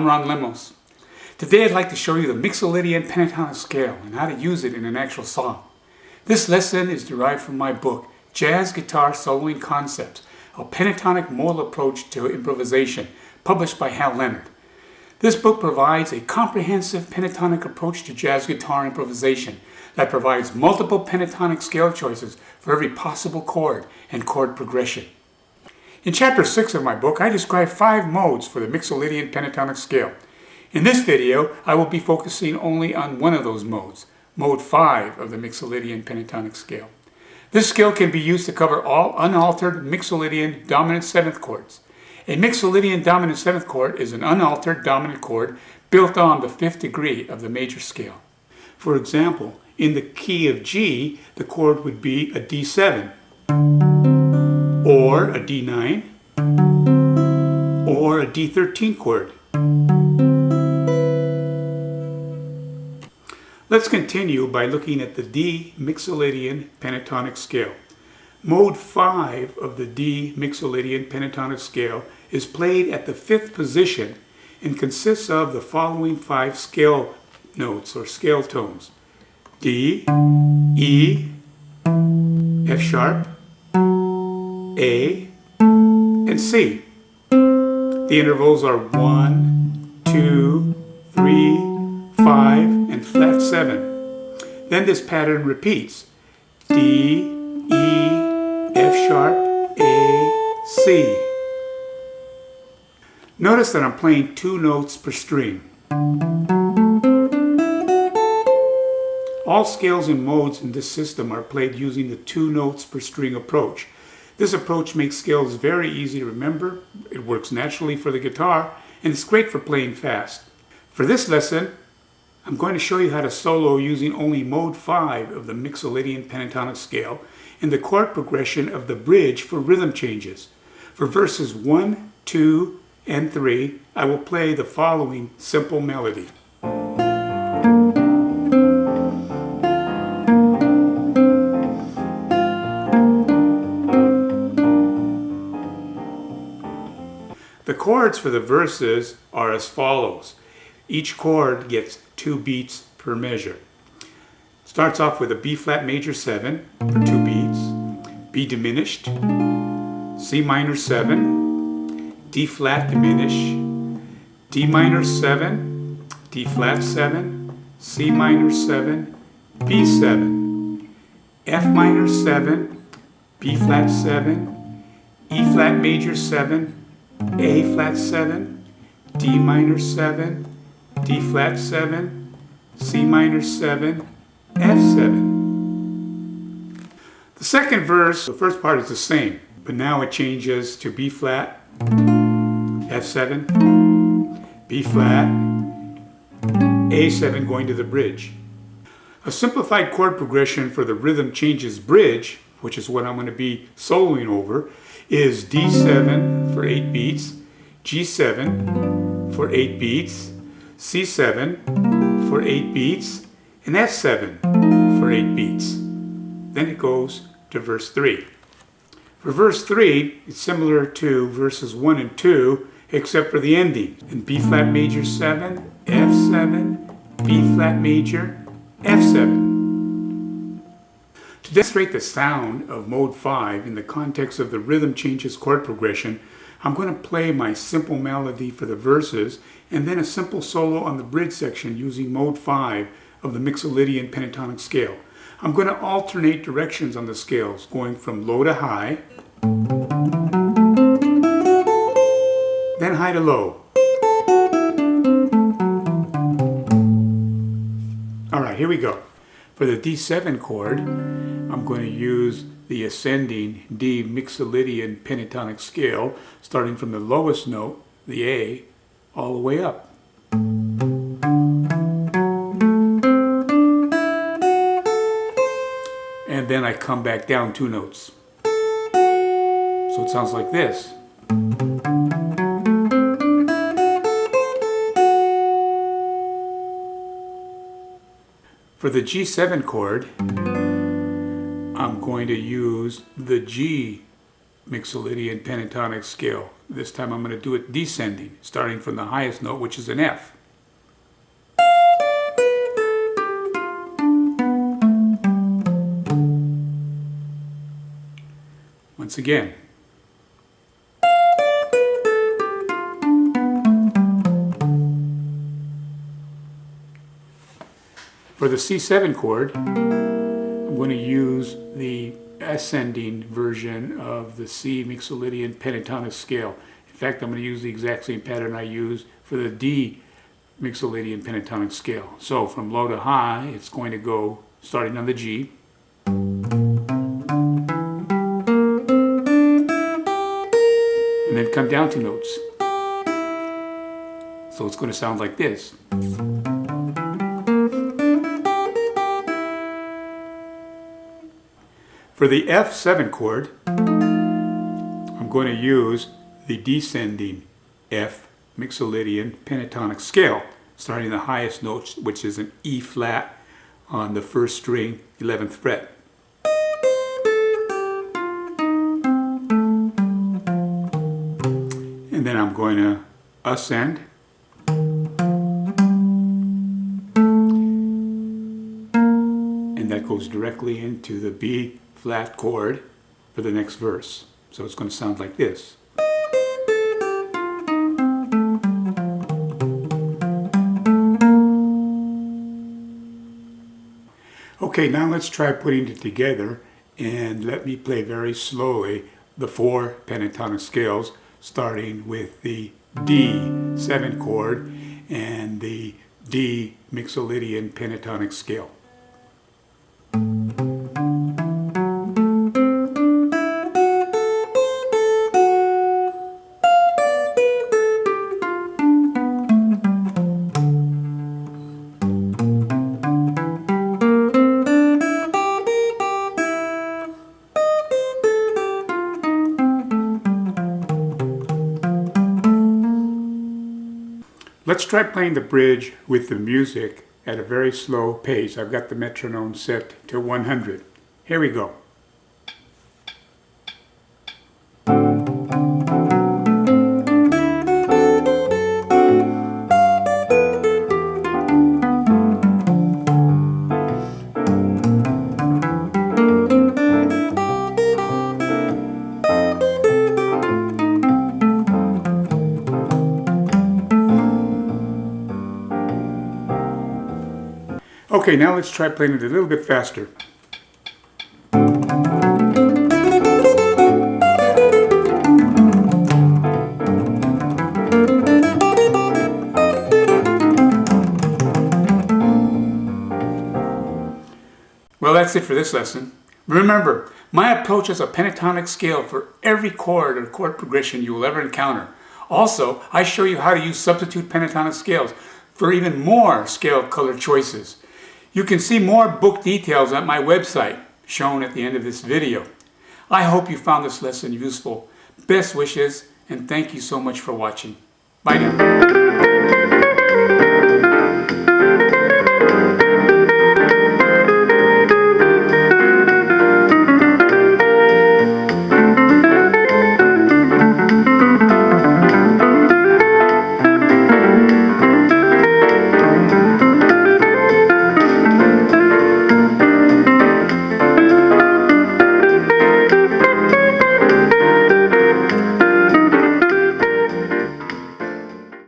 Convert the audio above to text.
I'm Ron Lemos. Today I'd like to show you the Mixolydian Pentatonic scale and how to use it in an actual song. This lesson is derived from my book, Jazz Guitar Soloing Concepts, a pentatonic modal approach to improvisation, published by Hal Leonard. This book provides a comprehensive pentatonic approach to jazz guitar improvisation that provides multiple pentatonic scale choices for every possible chord and chord progression. In Chapter 6 of my book, I describe 5 modes for the Mixolydian Pentatonic scale. In this video, I will be focusing only on one of those modes, Mode 5 of the Mixolydian Pentatonic scale. This scale can be used to cover all unaltered Mixolydian dominant 7th chords. A Mixolydian dominant 7th chord is an unaltered dominant chord built on the 5th degree of the major scale. For example, in the key of G, the chord would be a D7, or a D9, or a D13 chord. Let's continue by looking at the D Mixolydian Pentatonic scale. Mode 5 of the D Mixolydian Pentatonic scale is played at the 5th position and consists of the following 5 scale notes or scale tones: D, E, F sharp, A, and C. The intervals are 1, 2, 3, 5, and flat 7. Then this pattern repeats: D, E, F sharp, A, C. Notice that I'm playing 2 notes per string. All scales and modes in this system are played using the 2 notes per string approach. This approach makes scales very easy to remember, it works naturally for the guitar, and it's great for playing fast. For this lesson, I'm going to show you how to solo using only Mode 5 of the Mixolydian Pentatonic scale and the chord progression of the bridge for rhythm changes. For verses 1, 2, and 3, I will play the following simple melody. The chords for the verses are as follows. Each chord gets 2 beats per measure. Starts off with a B flat major 7 for 2 beats, B diminished, C minor 7, D flat diminish, D minor 7, D flat 7, C minor 7, B 7, F minor 7, B flat 7, E flat major 7, A flat 7, D minor 7, D flat 7, C minor 7, F7. The second verse, the first part is the same, but now it changes to B flat, F7, B flat, A7 going to the bridge. A simplified chord progression for the rhythm changes bridge, which is what I'm going to be soloing over, is D7 for 8 beats, G7 for 8 beats, C7 for 8 beats, and F7 for 8 beats. Then it goes to verse 3. For verse 3, it's similar to verses 1 and 2, except for the ending. In B flat major 7, F7, B flat major, F7. To demonstrate the sound of Mode 5 in the context of the rhythm changes chord progression, I'm going to play my simple melody for the verses and then a simple solo on the bridge section using Mode 5 of the Mixolydian Pentatonic scale. I'm going to alternate directions on the scales, going from low to high, then high to low. Alright, here we go. For the D7 chord, I'm going to use the ascending D Mixolydian Pentatonic scale, starting from the lowest note, the A, all the way up. And then I come back down 2 notes. So it sounds like this. For the G7 chord, I'm going to use the G Mixolydian Pentatonic scale. This time I'm going to do it descending, starting from the highest note, which is an F. Once again. For the C7 chord, I'm going to use the ascending version of the C Mixolydian Pentatonic scale. In fact, I'm going to use the exact same pattern I used for the D Mixolydian Pentatonic scale. So from low to high, it's going to go starting on the G, and then come down 2 notes. So it's going to sound like this. For the F7 chord, I'm going to use the descending F Mixolydian Pentatonic scale, starting the highest note, which is an E flat on the 1st string, 11th fret. And then I'm going to ascend. And that goes directly into the B flat chord for the next verse. So it's going to sound like this. Okay, now let's try putting it together, and let me play very slowly the 4 pentatonic scales, starting with the D7 chord and the D Mixolydian Pentatonic scale. Let's try playing the bridge with the music at a very slow pace. I've got the metronome set to 100. Here we go. Okay, now let's try playing it a little bit faster. Well, that's it for this lesson. Remember, my approach is a pentatonic scale for every chord or chord progression you will ever encounter. Also, I show you how to use substitute pentatonic scales for even more scale color choices. You can see more book details at my website, shown at the end of this video. I hope you found this lesson useful. Best wishes, and thank you so much for watching. Bye now.